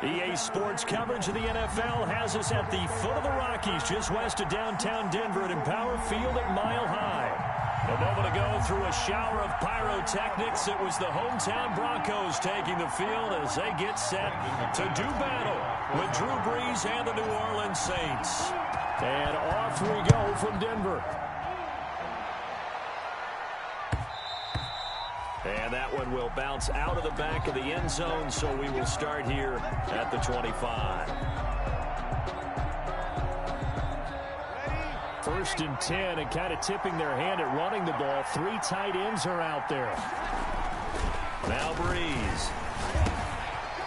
EA Sports coverage of the NFL has us at the foot of the Rockies, just west of downtown Denver at Empower Field at Mile High. A moment ago, through a shower of pyrotechnics, it was the hometown Broncos taking the field as they get set to do battle with Drew Brees and the New Orleans Saints. And off we go from Denver. And that one will bounce out of the back of the end zone, so we will start here at the 25. First and 10, and kind of tipping their hand at running the ball. 3 tight ends are out there. Now Brees.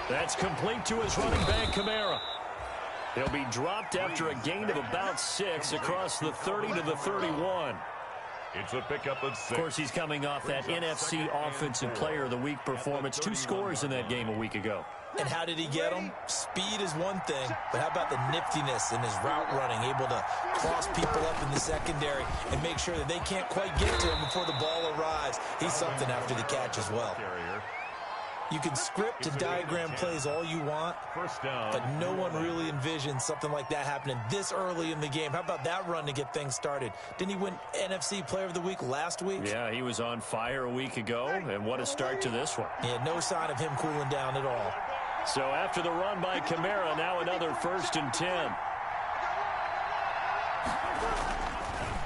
That's complete to his running back, Kamara. He'll be dropped after a gain of about 6 across the 30 to the 31. It's a pickup of 6. Of course, he's coming off that NFC Offensive Player of the Week performance. 2 scores in that game a week ago. And how did he get them? Speed is one thing, but how about the niftiness in his route running, able to cross people up in the secondary and make sure that they can't quite get to him before the ball arrives. He's something after the catch as well. You can script and diagram plays all you want, but no one really envisions something like that happening this early in the game. How about that run to get things started? Didn't he win NFC Player of the Week last week? Yeah, he was on fire a week ago, and what a start to this one. Yeah, no sign of him cooling down at all. So after the run by Kamara, now another 1st and 10.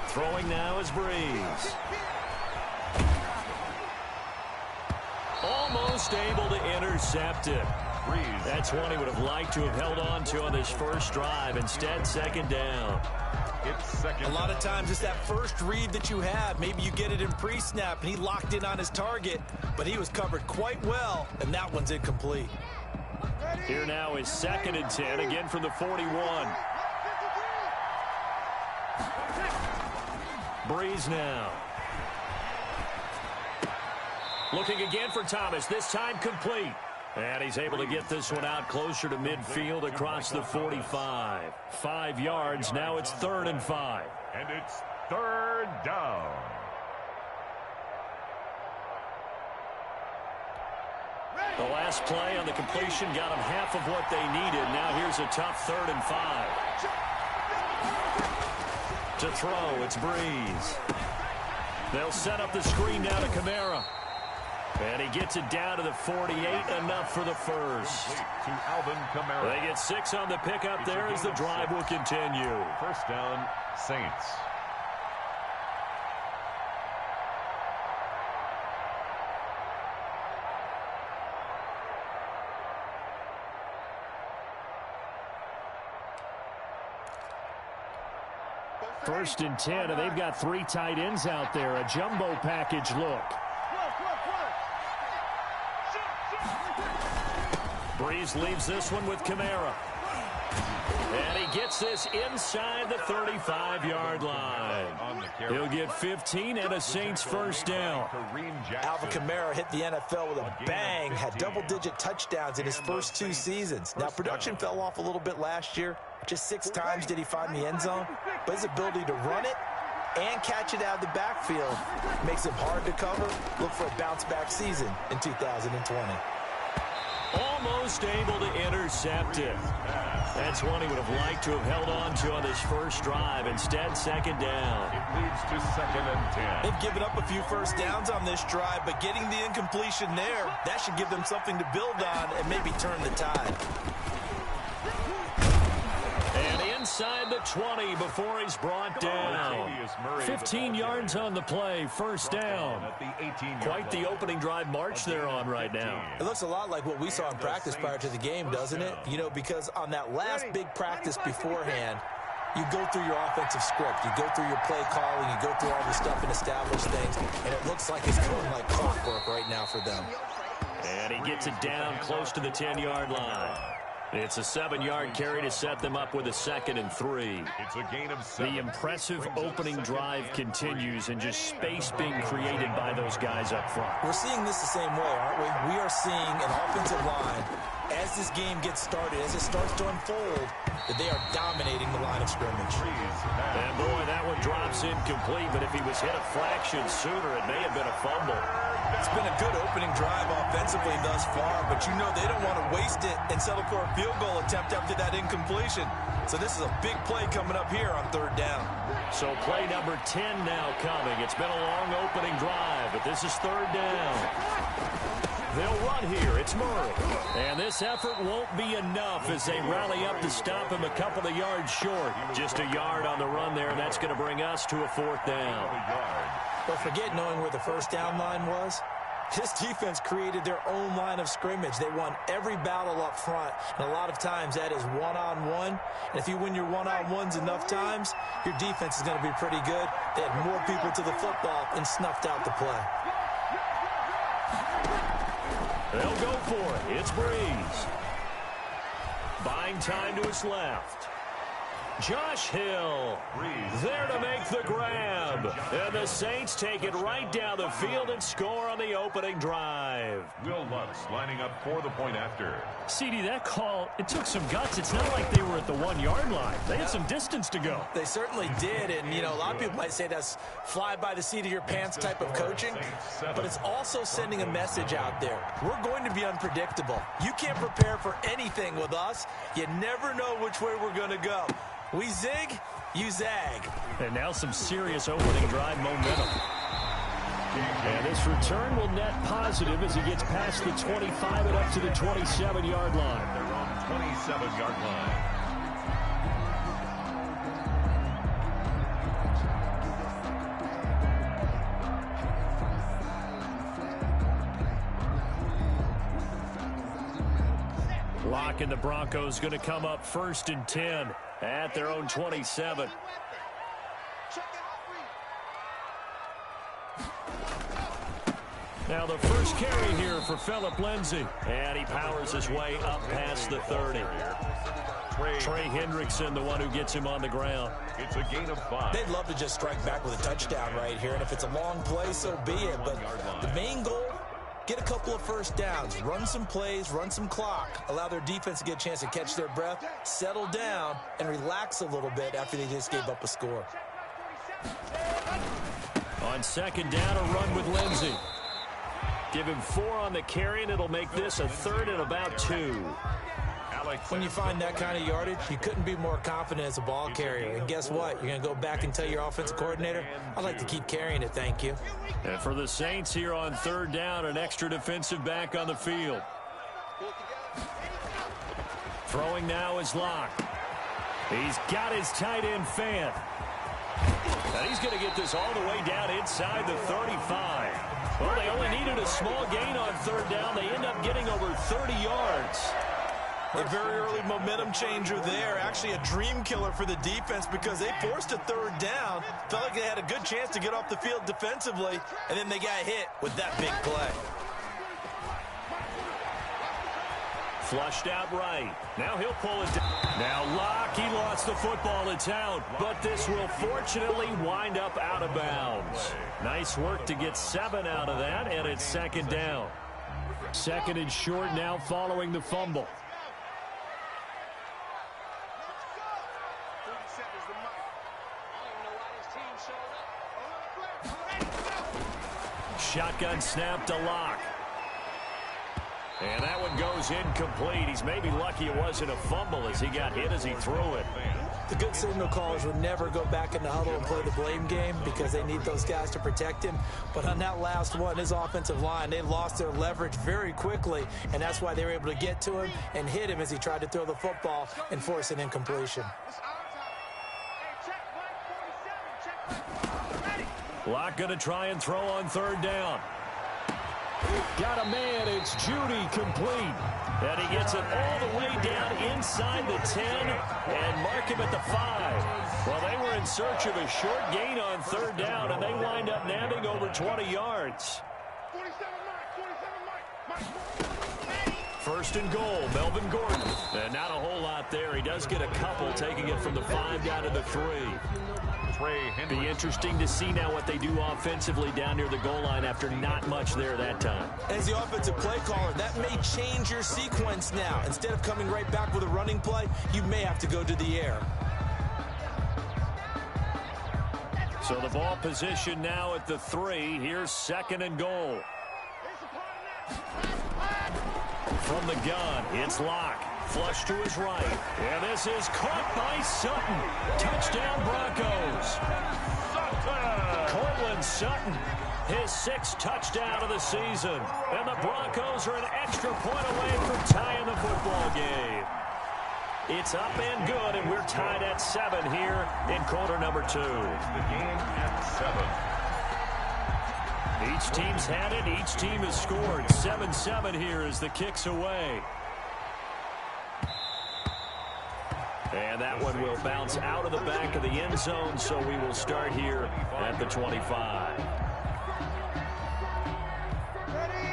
Throwing now is Brees. Almost able to intercept it. That's one he would have liked to have held on to on this first drive. Instead, 2nd down. A lot of times it's that first read that you have. Maybe you get it in pre-snap, and he locked in on his target, but he was covered quite well, and that one's incomplete. Here now is 2nd and 10, again from the 41. Brees now. Looking again for Thomas, this time complete. And he's able to get this one out closer to midfield across the 45. 5 yards, now it's 3rd and 5. And it's 3rd down. The last play on the completion got them half of what they needed. Now here's a tough 3rd and 5. To throw, it's Brees. They'll set up the screen now to Kamara. And he gets it down to the 48, enough for the first. They get 6 on the pickup there as the drive will continue. 1st down, Saints. First and 10, and they've got 3 tight ends out there. A jumbo package look. Brees leaves this one with Kamara. And he gets this inside the 35-yard line. He'll get 15 and a Saints 1st down. Alvin Kamara hit the NFL with a bang, had double-digit touchdowns in his first 2 seasons. Now, production fell off a little bit last year. Just 6 times did he find the end zone. But his ability to run it and catch it out of the backfield makes him hard to cover. Look for a bounce-back season in 2020. Almost able to intercept it. That's one he would have liked to have held on to on this first drive. Instead, 2nd down. It leads to 2nd and 10. They've given up a few first downs on this drive, but getting the incompletion there, that should give them something to build on and maybe turn the tide. And inside the 20 before he's brought down. 15 yards on the play, 1st down. Quite the opening drive march they're on right now. It looks a lot like what we saw in practice prior to the game, doesn't it? You know, because on that last big practice beforehand, you go through your offensive script, you go through your play calling, you go through all the stuff and establish things, and it looks like it's going like clockwork right now for them. And he gets it down close to the 10-yard line. It's a 7-yard carry to set them up with a 2nd and 3. It's a gain of 7. The impressive opening drive continues, and just space being created by those guys up front. We're seeing this the same way, aren't we? We are seeing an offensive line, as this game gets started, as it starts to unfold, that they are dominating the line of scrimmage. And boy, that one drops incomplete, but if he was hit a fraction sooner, it may have been a fumble. It's been a good opening drive offensively thus far, but you know they don't want to waste it and settle for a field goal attempt after that incompletion. So this is a big play coming up here on third down. So play number 10 now coming. It's been a long opening drive, but this is third down. They'll run here. It's Murray. And this effort won't be enough as they rally up to stop him a couple of yards short. Just a yard on the run there, and that's going to bring us to a fourth down. Don't forget knowing where the first down line was. This defense created their own line of scrimmage. They won every battle up front, and a lot of times that is one-on-one. And if you win your one-on-ones enough times, your defense is going to be pretty good. They had more people to the football and snuffed out the play. They'll go for it. It's Breeze. Buying time to his left. Josh Hill there to make the grab. And the Saints take it right down the field and score on the opening drive. Will Lutz lining up for the point after. CD, that call, it took some guts. It's not like they were at the 1-yard line. They had some distance to go. They certainly did. And, you know, a lot of people might say that's fly by the seat of your pants type of coaching. But it's also sending a message out there. We're going to be unpredictable. You can't prepare for anything with us. You never know which way we're going to go. We zig, you zag. And now some serious opening drive momentum. And this return will net positive as he gets past the 25 and up to the 27-yard line. They're on the 27-yard line. Lock and the Broncos going to come up 1st and 10 at their own 27. Now the first carry here for Phillip Lindsay. And he powers his way up past the 30. Trey Hendrickson, the one who gets him on the ground. It's a gain of 5. They'd love to just strike back with a touchdown right here. And if it's a long play, so be it. But the main goal, get a couple of first downs, run some plays, run some clock, allow their defense to get a chance to catch their breath, settle down, and relax a little bit after they just gave up a score. On second down, a run with Lindsay. Give him 4 on the carry, and it'll make this a 3rd and about 2. When you find that kind of yardage, you couldn't be more confident as a ball carrier. And guess what? You're going to go back and tell your offensive coordinator, I'd like to keep carrying it, thank you. And for the Saints here on third down, an extra defensive back on the field. Throwing now is Locke. He's got his tight end Fant. And he's going to get this all the way down inside the 35. Well, they only needed a small gain on third down. They end up getting over 30 yards. A very early momentum changer there. Actually a dream killer for the defense because they forced a third down. Felt like they had a good chance to get off the field defensively, and then they got hit with that big play. Flushed out right. Now he'll pull it down. Now Locke, he lost the football. It's out. But this will fortunately wind up out of bounds. Nice work to get 7 out of that, and it's second down. Second and short now following the fumble. Shotgun snap to Locke. And that one goes incomplete. He's maybe lucky it wasn't a fumble as he got hit as he threw it. The good signal callers would never go back in the huddle and play the blame game because they need those guys to protect him. But on that last one, his offensive line, they lost their leverage very quickly, and that's why they were able to get to him and hit him as he tried to throw the football and force an incompletion. Locke going to try and throw on third down. Got a man. It's Judy complete. And he gets it all the way down inside the 10 and mark him at the 5. Well, they were in search of a short gain on third down, and they wind up nabbing over 20 yards. First and goal, Melvin Gordon. And not a whole lot there. He does get a couple, taking it from the 5 down to the 3. Be interesting to see now what they do offensively down near the goal line after not much there that time. As the offensive play caller, that may change your sequence now. Instead of coming right back with a running play, you may have to go to the air. So the ball position now at the 3. Here's second and goal. From the gun, it's Locke. Flush to his right. And this is caught by Sutton. Touchdown, Broncos. Cortland Sutton, his 6th touchdown of the season. And the Broncos are an extra point away from tying the football game. It's up and good, and we're tied at 7 here in quarter number 2. The game at 7. Each team's had it. Each team has scored. 7-7 here as the kick's away. And that one will bounce out of the back of the end zone, so we will start here at the 25.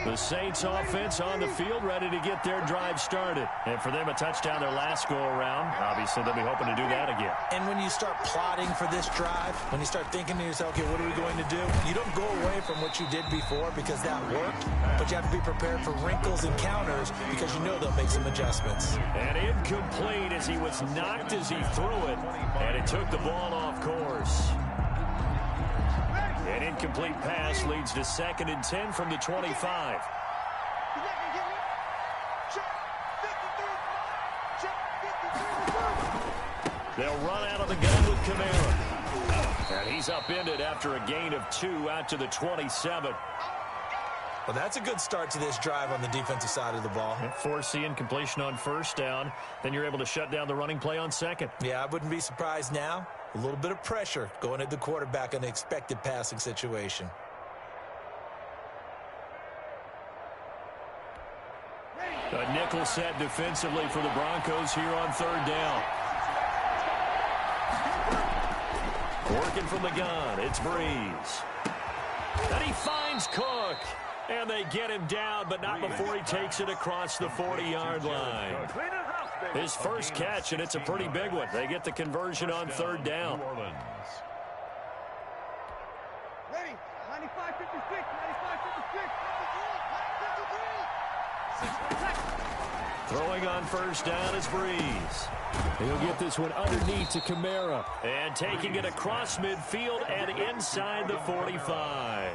The Saints offense on the field, ready to get their drive started. And for them, a touchdown their last go-around. Obviously, they'll be hoping to do that again. And when you start plotting for this drive, when you start thinking to yourself, okay, what are we going to do? You don't go away from what you did before because that worked, but you have to be prepared for wrinkles and counters because you know they'll make some adjustments. And incomplete as he was knocked as he threw it, and it took the ball off course. An incomplete pass leads to 2nd and 10 from the 25. They'll run out of the gun with Kamara. And he's upended after a gain of 2 out to the 27. Well, that's a good start to this drive on the defensive side of the ball. Forcing completion on 1st down. Then you're able to shut down the running play on 2nd. Yeah, I wouldn't be surprised now. A little bit of pressure going at the quarterback in an expected passing situation. A nickel set defensively for the Broncos here on 3rd down. Working from the gun, it's Breeze. And he finds Cook. And they get him down, but not before he takes it across the 40-yard line. His first catch, and it's a pretty big one. They get the conversion on 3rd down. Ready, 95-56, 95-56. Throwing on 1st down is Breeze. He'll get this one underneath to Kamara. And taking it across midfield and inside the 45.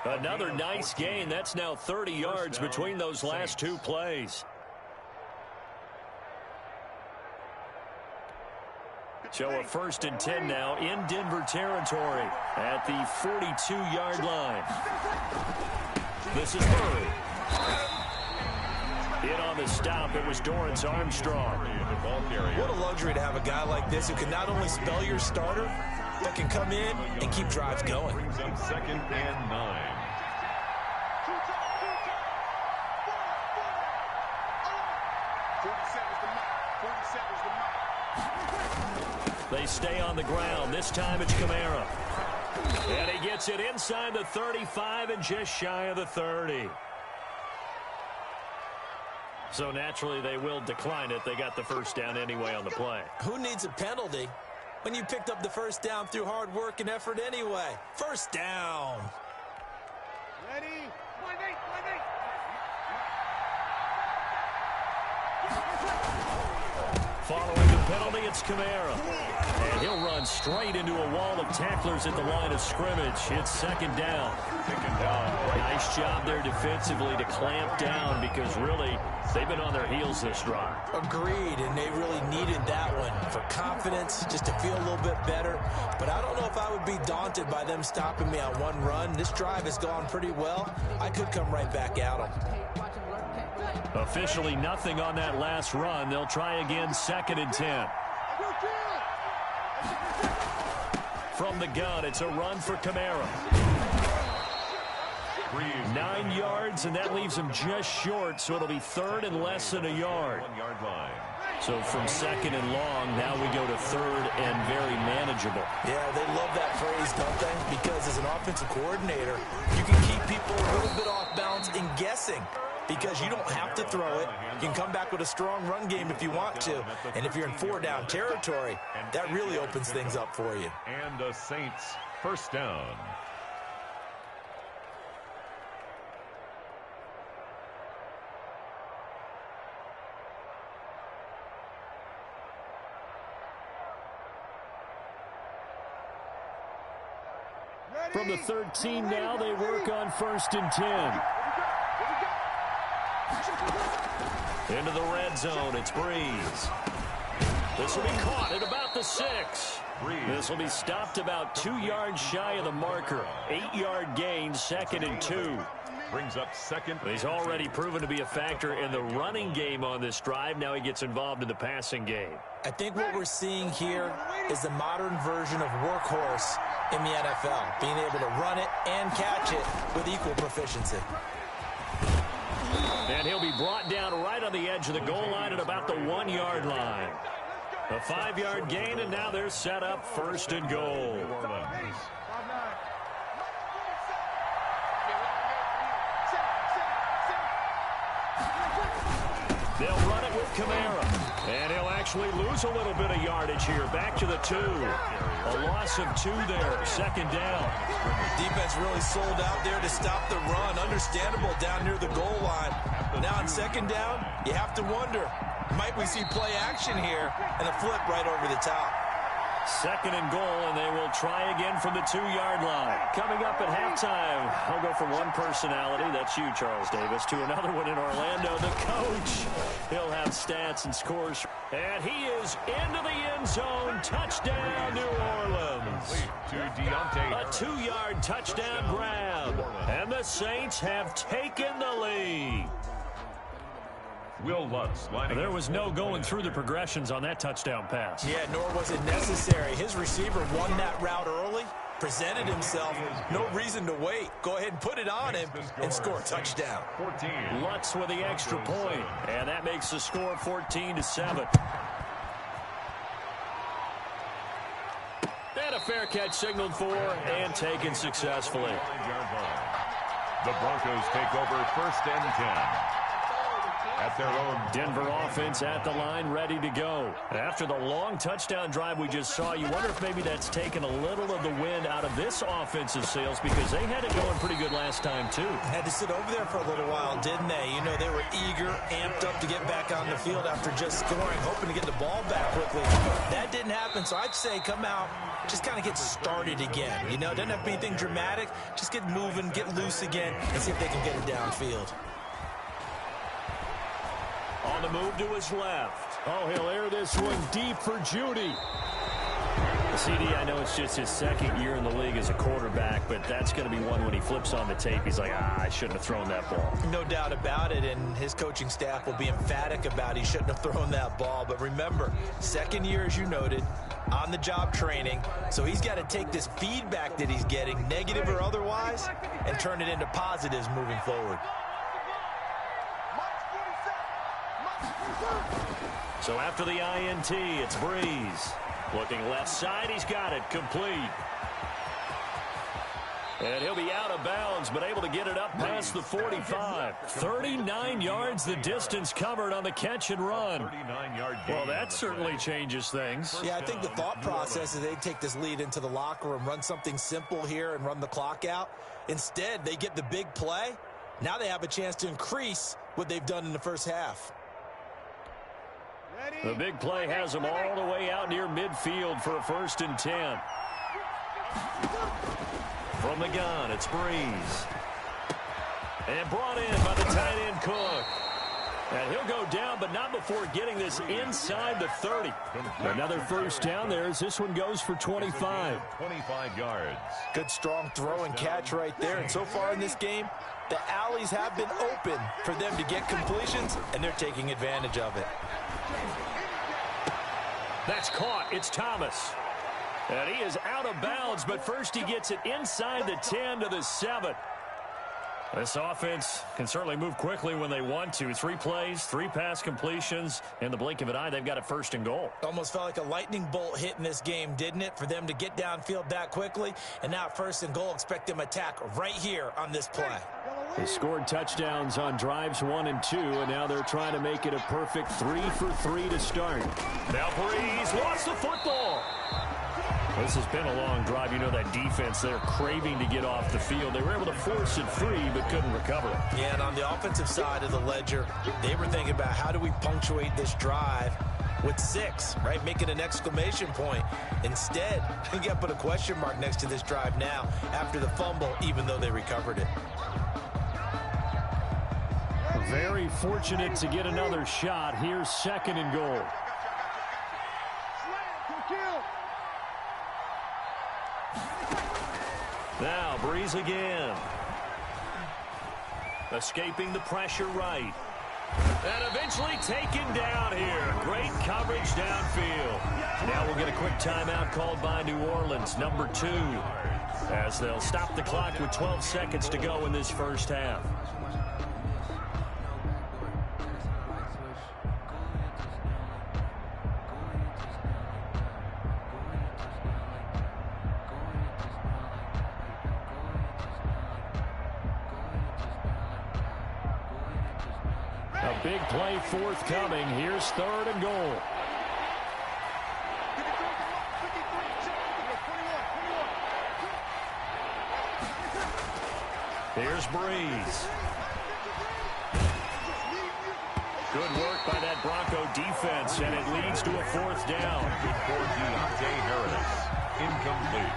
Another nice gain. That's now 30 yards between those last 2 plays. So a 1st and 10 now in Denver territory at the 42-yard line. This is Murray. In on the stop, it was Dorrance Armstrong. What a luxury to have a guy like this who can not only spell your starter, but can come in and keep drives going. Brings up 2nd and 9. They stay on the ground. This time it's Kamara. And he gets it inside the 35 and just shy of the 30. So naturally they will decline it. They got the 1st down anyway on the play. Who needs a penalty when you picked up the 1st down through hard work and effort anyway? 1st down. Ready, 1-8. Following the penalty, it's Kamara. And he'll run straight into a wall of tacklers at the line of scrimmage. It's 2nd down. Nice job there defensively to clamp down because really they've been on their heels this drive. Agreed, and they really needed that one for confidence, just to feel a little bit better. But I don't know if I would be daunted by them stopping me on one run. This drive has gone pretty well. I could come right back at them. Officially nothing on that last run. They'll try again, 2nd and 10. From the gun, it's a run for Kamara. 9 yards, and that leaves him just short, so it'll be 3rd and less than a yard. 1-yard line. So from 2nd and long, now we go to 3rd and very manageable. Yeah, they love that phrase, don't they? Because as an offensive coordinator, you can keep people a little bit off balance and guessing. Because you don't have to throw it. You can come back with a strong run game if you want to. And if you're in 4-down territory, that really opens things up for you. And the Saints 1st down. From the 13 now, they work on 1st and 10. Into the red zone, it's Breeze. This will be caught at about the 6. This will be stopped about 2 yards shy of the marker. 8-yard gain, 2nd and 2. Brings up second. He's already proven to be a factor in the running game on this drive. Now he gets involved in the passing game. I think what we're seeing here is the modern version of workhorse in the NFL, being able to run it and catch it with equal proficiency. And he'll be brought down right on the edge of the goal line at about the 1-yard line. A 5-yard gain, and now they're set up 1st and goal. They'll run it with Kamara. And he'll actually lose a little bit of yardage here. Back to the 2. A loss of 2 there. 2nd down. Defense really sold out there to stop the run. Understandable down near the goal line. Now on 2nd down, you have to wonder, might we see play action here and a flip right over the top? 2nd and goal, and they will try again from the 2-yard line. Coming up at halftime, I'll go from one personality, that's you, Charles Davis, to another one in Orlando, the coach. He'll have stats and scores. And he is into the end zone. Touchdown, New Orleans. A 2-yard touchdown grab. And the Saints have taken the lead. Will Lutz lining There was no going through the progressions on that touchdown pass. Yeah, nor was it necessary. His receiver won that route early, presented himself, no reason to wait. Go ahead and put it on him and score a touchdown. 14. Lutz with the extra point, and that makes the score 14-7. And a fair catch signaled for and taken successfully. The Broncos take over 1st and 10. At their own Denver offense at the line, ready to go. After the long touchdown drive we just saw, you wonder if maybe that's taken a little of the wind out of this offensive sails, because they had it going pretty good last time, too. Had to sit over there for a little while, didn't they? You know, they were eager, amped up to get back on the field after just scoring, hoping to get the ball back quickly. That didn't happen, so I'd say come out, just kind of get started again. You know, it doesn't have to be anything dramatic. Just get moving, get loose again, and see if they can get it downfield. On the move to his left. Oh, he'll air this one deep for Judy. The CD, I know it's just his 2nd year in the league as a quarterback, but that's going to be one when he flips on the tape. He's like, I shouldn't have thrown that ball. No doubt about it, and his coaching staff will be emphatic about he shouldn't have thrown that ball. But remember, 2nd year, as you noted, on-the-job training, so he's got to take this feedback that he's getting, negative or otherwise, and turn it into positives moving forward. So after the INT, it's Breeze. Looking left side, he's got it, complete. And he'll be out of bounds, but able to get it up past the 45. 39 yards the distance covered on the catch and run. 39-yard gain. Well, that certainly changes things. Yeah, I think the thought process is they take this lead into the locker room, run something simple here and run the clock out. Instead, they get the big play. Now they have a chance to increase what they've done in the first half. The big play has them all the way out near midfield for a 1st and 10. From the gun, it's Breeze. And brought in by the tight end Cook. And he'll go down, but not before getting this inside the 30. Another 1st down there as this one goes for 25. 25 yards. Good strong throw and catch right there. And so far in this game, the alleys have been open for them to get completions, and they're taking advantage of it. That's caught. It's Thomas. And he is out of bounds, but first he gets it inside the 10 to the 7. This offense can certainly move quickly when they want to. 3 plays, 3 pass completions. In the blink of an eye, they've got it 1st and goal. Almost felt like a lightning bolt hit in this game, didn't it? For them to get downfield that quickly. And now 1st and goal, expect them to attack right here on this play. They scored touchdowns on drives 1 and 2, and now they're trying to make it a perfect 3 for 3 to start. Now Breeze lost the football. This has been a long drive. You know that defense, they're craving to get off the field. They were able to force it free, but couldn't recover it. Yeah, and on the offensive side of the ledger, they were thinking about how do we punctuate this drive with 6, right? Making an exclamation point. Instead, you got to put a question mark next to this drive now after the fumble, even though they recovered it. Very fortunate to get another shot. Here's second and goal. Now Breeze again. Escaping the pressure right. And eventually taken down here. Great coverage downfield. Now we'll get a quick timeout called by New Orleans, number 2, as they'll stop the clock with 12 seconds to go in this first half. A big play forthcoming. Here's third and goal. Here's Breeze. Good work by that Bronco defense, and it leads to a fourth down. For Deontay Harris. Incomplete.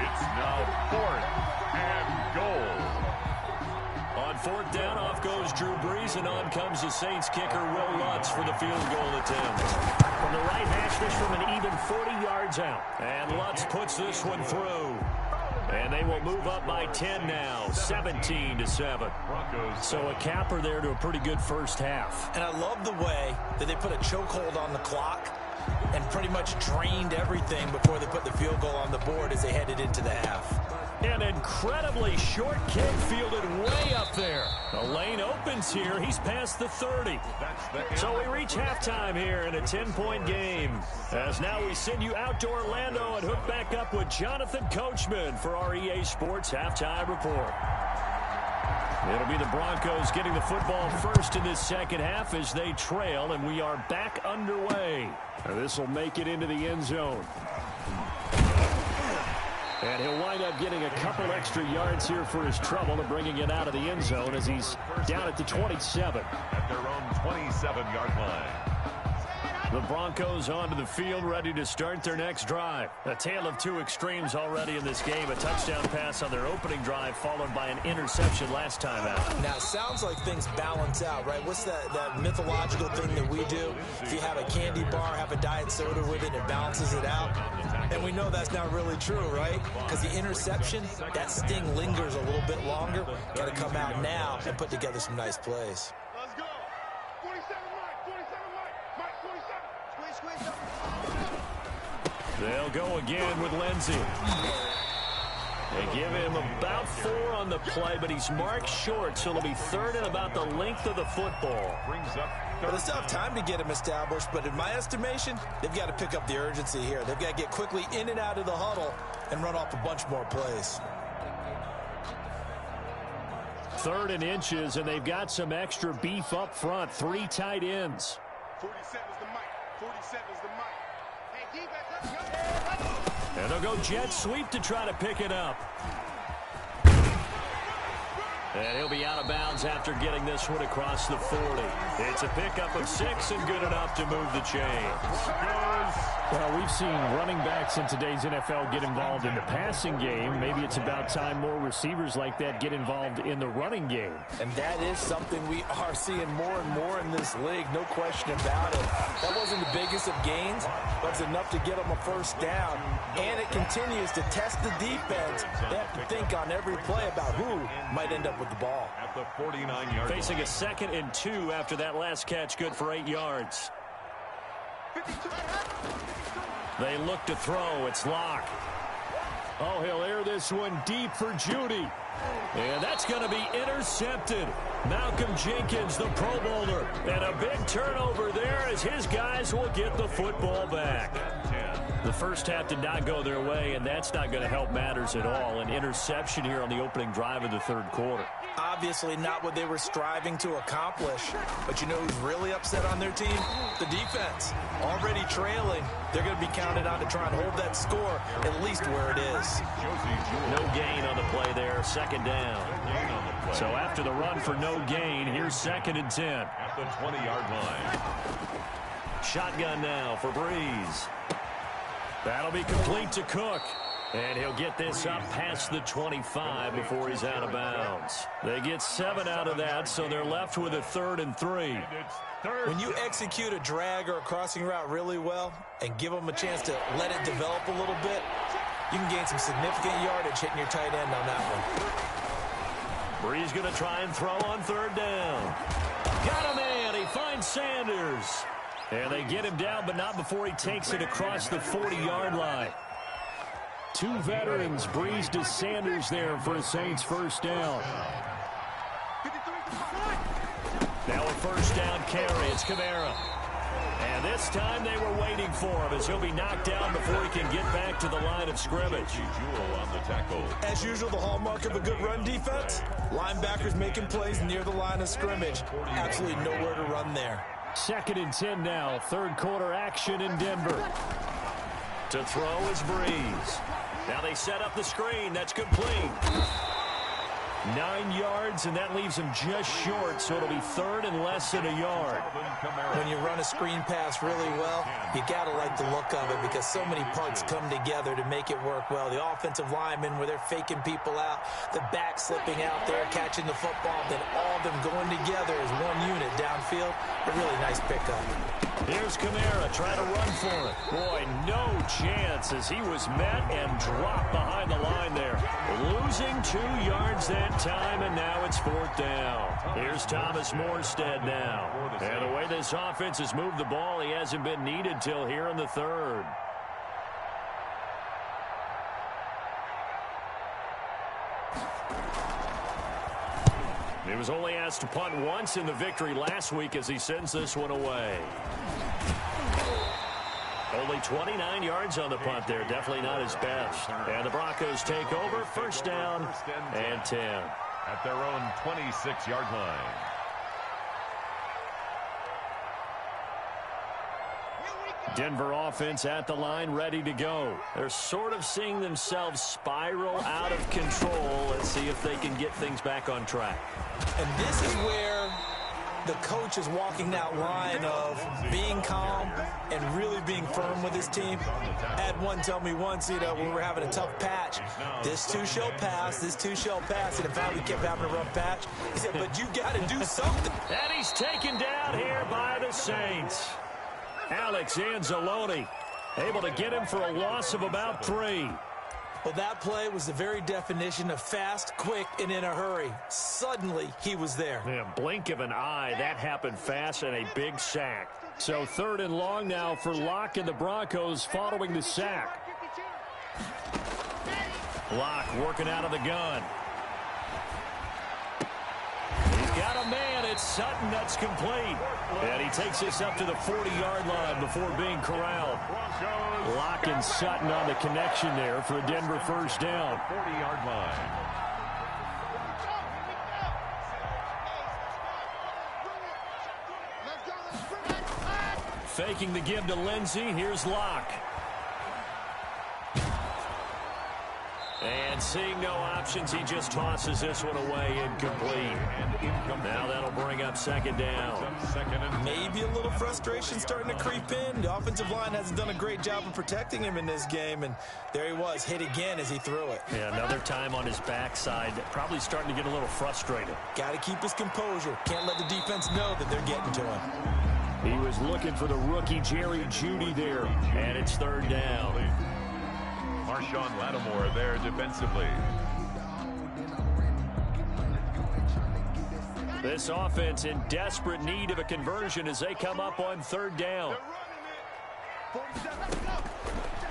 It's now 4th and goal. On fourth down, off goes Drew Brees, and on comes the Saints kicker, Will Lutz, for the field goal attempt. From the right hash, this from an even 40 yards out. And Lutz puts this one through. And they will move up by 10 now, 17-7. So a capper there to a pretty good first half. And I love the way that they put a chokehold on the clock and pretty much drained everything before they put the field goal on the board as they headed into the half. An incredibly short kick fielded way up there. The lane opens here. He's past the 30. So we reach halftime here in a 10-point game. As now we send you out to Orlando and hook back up with Jonathan Coachman for our EA Sports Halftime Report. It'll be the Broncos getting the football first in this second half as they trail, and we are back underway. This will make it into the end zone. And he'll wind up getting a couple extra yards here for his trouble and bringing it out of the end zone as he's down at the 27. At their own 27-yard line. The Broncos onto the field, ready to start their next drive. A tale of two extremes already in this game. A touchdown pass on their opening drive, followed by an interception last time out. Now, it sounds like things balance out, right? What's that mythological thing that we do? If you have a candy bar, have a diet soda with it, it balances it out. And we know that's not really true, right? Because the interception, that sting lingers a little bit longer. Got to come out now and put together some nice plays. Let's go. 27 Mike, 27. They'll go again with Lindsey. They give him about 4 on the play, but he's marked short, so it'll be third and about the length of the football. Well, they still have time to get him established, but in my estimation, they've got to pick up the urgency here. They've got to get quickly in and out of the huddle and run off a bunch more plays. Third and inches, and they've got some extra beef up front. 3 tight ends. 47's the mic. 47's the mic. Hey, defense, let's go. And they'll go jet sweep to try to pick it up. And he'll be out of bounds after getting this one across the 40. It's a pickup of 6 and good enough to move the chains. Well, we've seen running backs in today's NFL get involved in the passing game. Maybe it's about time more receivers like that get involved in the running game. And that is something we are seeing more and more in this league, no question about it. That wasn't the biggest of gains, but it's enough to get them a first down. And it continues to test the defense. They have to think on every play about who might end up with the ball. At the 49-yard line. Facing a 2nd and 2 after that last catch, good for 8 yards. They look to throw. It's Locke. Oh, he'll air this one deep for Judy. And that's going to be intercepted. Malcolm Jenkins, the Pro Bowler. And a big turnover there as his guys will get the football back. The first half did not go their way, and that's not going to help matters at all. An interception here on the opening drive of the third quarter. Obviously not what they were striving to accomplish. But you know who's really upset on their team? The defense. Already trailing. They're going to be counted on to try and hold that score at least where it is. No gain on the play there. 2nd down. So after the run for no gain, here's 2nd and 10. At the 20-yard line. Shotgun now for Breeze. That'll be complete to Cook. And he'll get this up past the 25 before he's out of bounds. They get 7 out of that, so they're left with a 3rd and 3. When you execute a drag or a crossing route really well and give them a chance to let it develop a little bit, you can gain some significant yardage hitting your tight end on that one. Bree's going to try and throw on 3rd down. Got a man. He finds Sanders. And they get him down, but not before he takes it across the 40-yard line. 2 veterans, Breeze to Sanders there for a Saints first down. Now a first down carry. It's Kamara. And this time they were waiting for him as he'll be knocked down before he can get back to the line of scrimmage. On the tackle. As usual, the hallmark of a good run defense, linebackers making plays near the line of scrimmage. Absolutely nowhere to run there. 2nd and 10 now. 3rd quarter action in Denver. To throw is Breeze. Now they set up the screen. That's complete. 9 yards, and that leaves him just short, so it'll be 3rd and less than a yard. When you run a screen pass really well, you got to like the look of it because so many parts come together to make it work well. The offensive linemen, where they're faking people out, the back slipping out there, catching the football, then all of them going together as one unit downfield. A really nice pickup. Here's Kamara trying to run for it. Boy, no chance as he was met and dropped behind the line there. Losing 2 yards that time, and now it's 4th down. Here's Thomas Morstead now. And the way this offense has moved the ball, he hasn't been needed till here in the 3rd. He was only asked to punt once in the victory last week as he sends this one away. Only 29 yards on the punt there. Definitely not his best. And the Broncos take over. First down and 10. At their own 26-yard line. Denver offense at the line, ready to go. They're sort of seeing themselves spiral out of control. Let's see if they can get things back on track. And this is where the coach is walking that line of being calm and really being firm with his team. I had one tell me once, when we were having a tough patch, this too shall pass, this too shall pass. And in fact, we kept having a rough patch. He said, but you got to do something. And he's taken down here by the Saints. Alex Anzalone able to get him for a loss of about 3. Well, that play was the very definition of fast, quick, and in a hurry. Suddenly, he was there. Yeah, blink of an eye. That happened fast and a big sack. So 3rd and long now for Locke and the Broncos following the sack. Locke working out of the gun. He's got a man. It's Sutton. That's complete. And he takes this up to the 40-yard line before being corralled. Locke and Sutton on the connection there for a Denver first down. 40-yard line. Faking the give to Lindsey. Here's Locke. And seeing no options, he just tosses this one away, incomplete. Now that'll bring up 2nd down. Maybe a little frustration starting to creep in. The offensive line hasn't done a great job of protecting him in this game, and there he was, hit again as he threw it. Yeah, another time on his backside, probably starting to get a little frustrated. Got to keep his composure. Can't let the defense know that they're getting to him. He was looking for the rookie Jerry Jeudy there, and it's 3rd down. Marshawn Lattimore there defensively. This offense in desperate need of a conversion as they come up on 3rd down.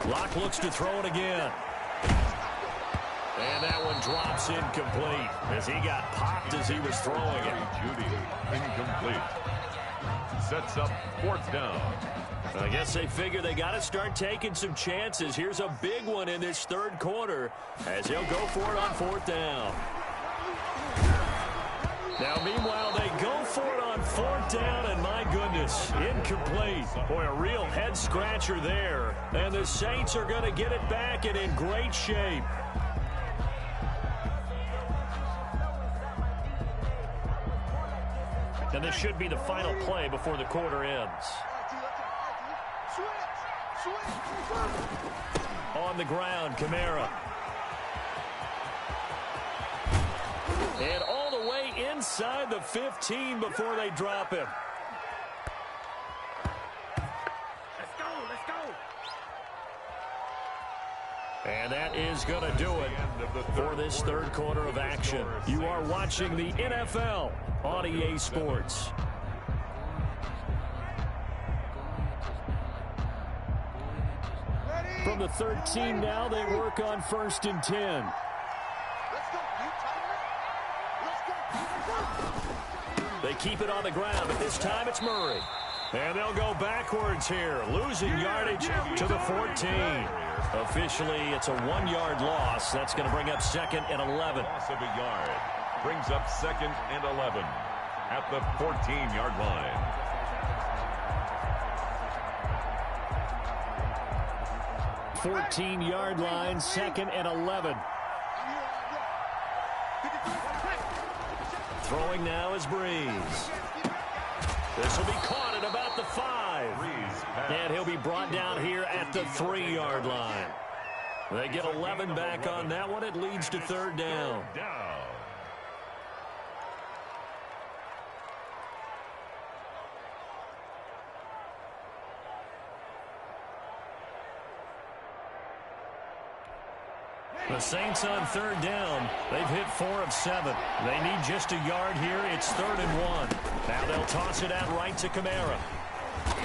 Locke looks to throw it again. And that one drops incomplete as he got popped as he was throwing it. Jeudy incomplete. Sets up 4th down. I guess they figure they got to start taking some chances. Here's a big one in this 3rd quarter as he'll go for it on 4th down. Now, meanwhile, they go for it on 4th down, and my goodness, incomplete. Boy, a real head-scratcher there. And the Saints are going to get it back and in great shape. And this should be the final play before the quarter ends. on the ground, Kamara. And all the way inside the 15 before they drop him. Let's go. And that is going to do it for this third quarter of action. You are watching the NFL on EA Sports. From the 13 now, they work on 1st and 10. They keep it on the ground, but this time it's Murray. And they'll go backwards here, losing yardage to the 14. Officially, it's a 1-yard loss. That's going to bring up 2nd and 11. Loss of a yard brings up 2nd and 11 at the 14-yard line. Fourteen-yard line, 2nd and 11. Throwing now is Breeze. This will be caught at about the 5. And he'll be brought down here at the 3-yard line. They get 11 back on that one. It leads to 3rd down. The Saints on 3rd down. They've hit 4 of 7. They need just a yard here. It's 3rd and 1. Now they'll toss it out right to Kamara.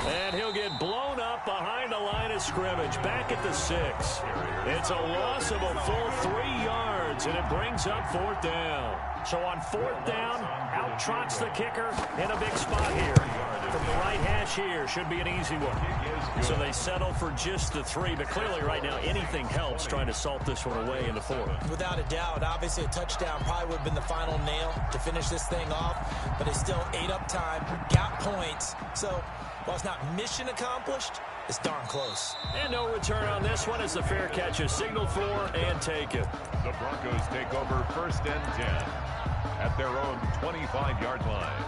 And he'll get blown up behind the line of scrimmage. Back at the 6. It's a loss of a full 3 yards, and it brings up 4th down. So on 4th down, out trots the kicker in a big spot here. From the right hash here, should be an easy one. So they settle for just the 3, but clearly right now anything helps trying to salt this one away into 4. Without a doubt, obviously a touchdown probably would have been the final nail to finish this thing off, but it's still ate up time, got points. So while it's not mission accomplished, it's darn close. And no return on this one as the fair catch is signaled for and taken. The Broncos take over 1st and 10 at their own 25-yard line.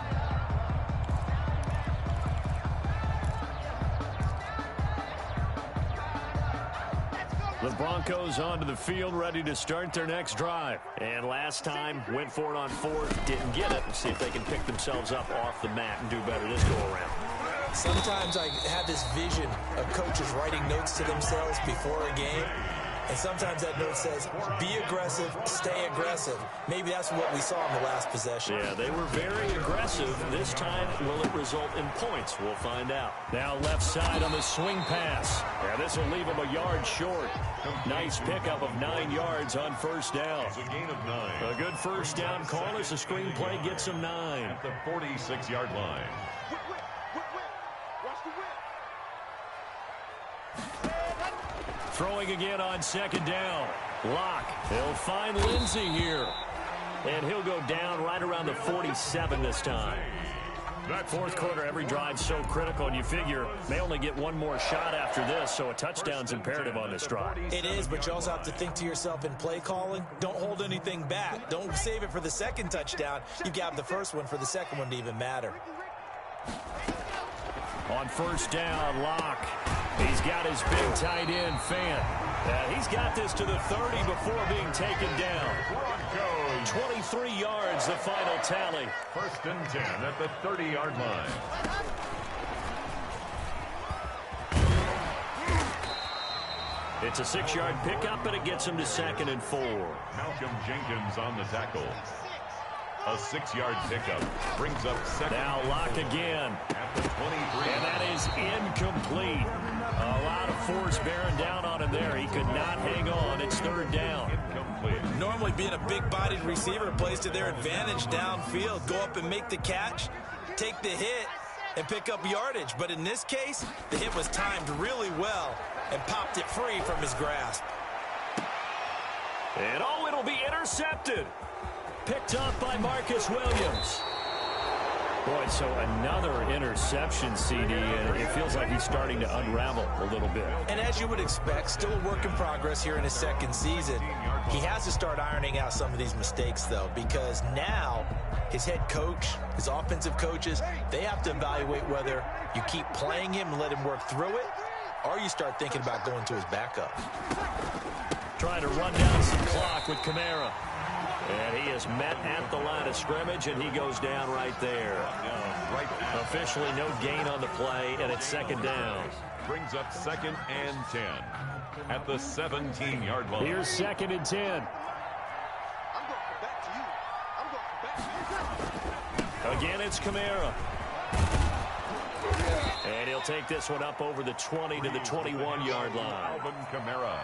The Broncos onto the field, ready to start their next drive. And last time, went for it on 4th, didn't get it. Let's see if they can pick themselves up off the mat and do better this go-around. Sometimes I have this vision of coaches writing notes to themselves before a game. And sometimes that note says, be aggressive, stay aggressive. Maybe that's what we saw in the last possession. Yeah, they were very aggressive. This time, will it result in points? We'll find out. Now left side on the swing pass. Yeah, this will leave them a yard short. Nice pickup of 9 yards on 1st down. It's a gain of 9. A good 1st down call as the screenplay gets them 9. At the 46-yard line. Throwing again on 2nd down. Lock. He'll find Lindsey here. And he'll go down right around the 47 this time. That 4th quarter, every drive's so critical, and you figure they only get one more shot after this, so a touchdown's imperative on this drive. It is, but you also have to think to yourself in play calling, don't hold anything back. Don't save it for the 2nd touchdown. You got the 1st one for the 2nd one to even matter. On 1st down, Lock. He's got his big tight end, Fant. He's got this to the 30 before being taken down. 23 yards, the final tally. 1st and 10 at the 30-yard line. It's a 6-yard pickup, but it gets him to 2nd and 4. Malcolm Jenkins on the tackle. A 6-yard pickup brings up 2nd. Now Lock again. At the 23. And that is incomplete. A lot of force bearing down on him there. He could not hang on. It's 3rd down. Incomplete. Normally being a big-bodied receiver plays to their advantage downfield. Go up and make the catch, take the hit, and pick up yardage. But in this case, the hit was timed really well and popped it free from his grasp. And oh, it'll be intercepted. Picked up by Marcus Williams. Boy, so another interception, CD, and it feels like he's starting to unravel a little bit. And as you would expect, still a work in progress here in his 2nd season. He has to start ironing out some of these mistakes, though, because now his head coach, his offensive coaches, they have to evaluate whether you keep playing him and let him work through it, or you start thinking about going to his backup. Trying to run down some clock with Kamara. And he is met at the line of scrimmage, and he goes down right there. Officially no gain on the play, and it's second down. Brings up 2nd and 10 at the 17-yard line. Here's 2nd and 10. I'm going back to you. I'm going back to you. Again, it's Kamara. And he'll take this one up over the 20 to the 21-yard line. Kamara.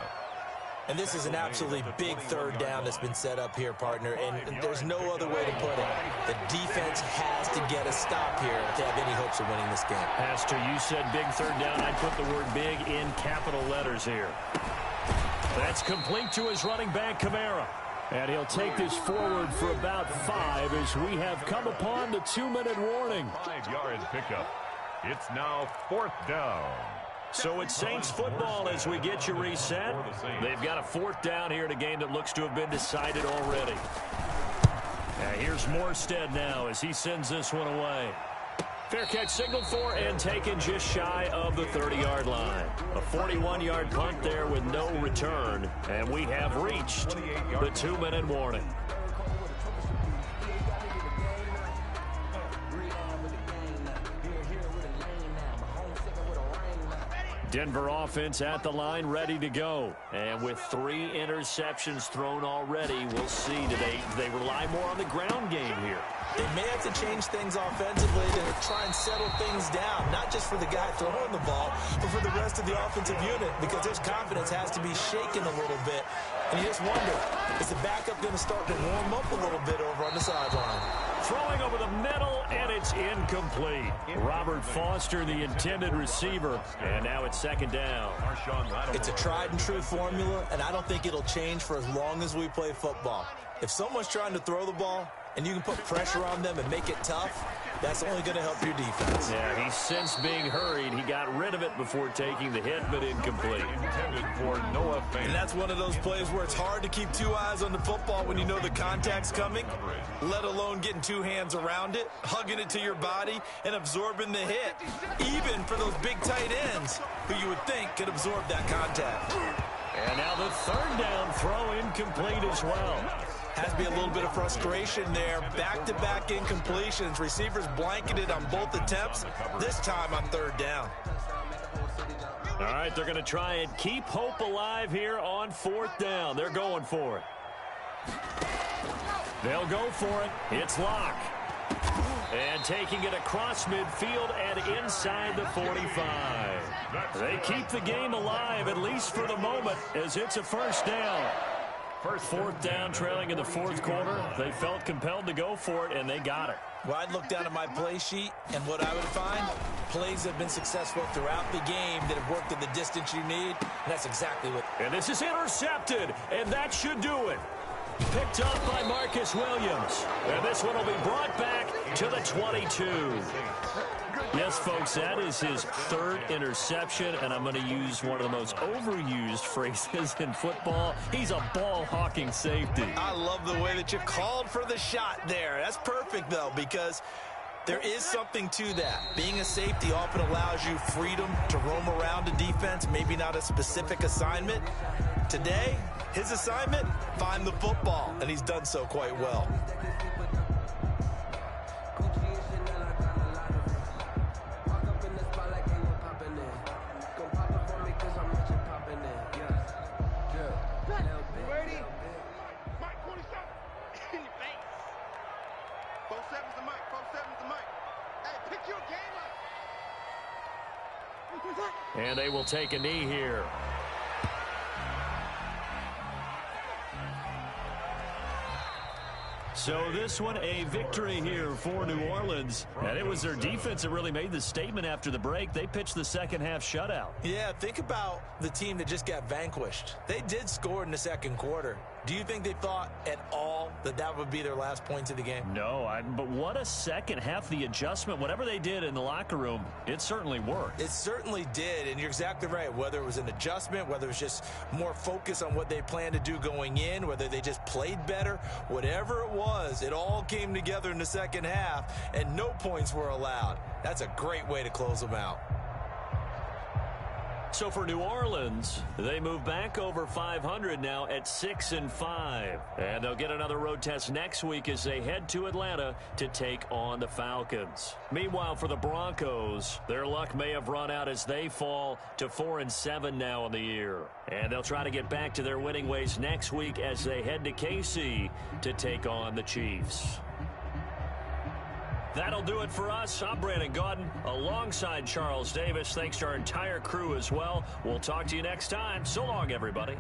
And this is an absolutely big third down that's been set up here, partner, and there's no other way to put it. The defense has to get a stop here to have any hopes of winning this game. Pastor, you said big third down. I'd put the word big in capital letters here. That's complete to his running back, Kamara. And he'll take this forward for about 5 as we have come upon the 2-minute warning. 5-yard pickup. It's now 4th down. So it's Saints football as we get you reset. They've got a 4th down here in a game that looks to have been decided already. Here's Morgenstund now as he sends this one away. Fair catch signaled for and taken just shy of the 30-yard line. A 41-yard punt there with no return. And we have reached the 2-minute warning. Denver offense at the line, ready to go. And with 3 interceptions thrown already, we'll see. Do they rely more on the ground game here? They may have to change things offensively to try and settle things down, not just for the guy throwing the ball, but for the rest of the offensive unit, because his confidence has to be shaken a little bit. And you just wonder, is the backup going to start to warm up a little bit over on the sideline? Throwing over the middle, and it's incomplete. Robert Foster, the intended receiver, and now it's 2nd down. It's a tried-and-true formula, and I don't think it'll change for as long as we play football. If someone's trying to throw the ball, and you can put pressure on them and make it tough, that's only going to help your defense. Yeah, he's since being hurried. He got rid of it before taking the hit, but incomplete. Intended for Noah Fant. And that's one of those plays where it's hard to keep 2 eyes on the football when you know the contact's coming, let alone getting 2 hands around it, hugging it to your body, and absorbing the hit, even for those big tight ends who you would think could absorb that contact. And now the 3rd down throw incomplete as well. Has to be a little bit of frustration there. Back-to-back incompletions. Receivers blanketed on both attempts, this time on 3rd down. All right, they're going to try and keep hope alive here on 4th down. They're going for it. They'll go for it. It's Locke. And taking it across midfield and inside the 45. They keep the game alive, at least for the moment, as it's a 1st down. 4th down, trailing in the 4th quarter. They felt compelled to go for it, and they got it. Well, I'd look down at my play sheet, and what I would find, plays have been successful throughout the game that have worked in the distance you need, and that's exactly what... And this is intercepted, and that should do it. Picked up by Marcus Williams. And this one will be brought back to the 22. Yes, folks, that is his 3rd interception, and I'm going to use one of the most overused phrases in football. He's a ball-hawking safety. I love the way that you called for the shot there. That's perfect, though, because there is something to that. Being a safety often allows you freedom to roam around a defense, maybe not a specific assignment. Today, his assignment, find the football, and he's done so quite well. And they will take a knee here. So this one, a victory here for New Orleans. And it was their defense that really made the statement after the break. They pitched the second half shutout. Yeah, think about the team that just got vanquished. They did score in the 2nd quarter. Do you think they thought at all that that would be their last points of the game? No, but what a second half. The adjustment, whatever they did in the locker room, it certainly worked. It certainly did, and you're exactly right. Whether it was an adjustment, whether it was just more focus on what they planned to do going in, whether they just played better, whatever it was, it all came together in the second half, and no points were allowed. That's a great way to close them out. So for New Orleans, they move back over 500 now at 6-5. And they'll get another road test next week as they head to Atlanta to take on the Falcons. Meanwhile, for the Broncos, their luck may have run out as they fall to 4-7 now in the year. And they'll try to get back to their winning ways next week as they head to KC to take on the Chiefs. That'll do it for us. I'm Brandon Gaudin alongside Charles Davis. Thanks to our entire crew as well. We'll talk to you next time. So long, everybody.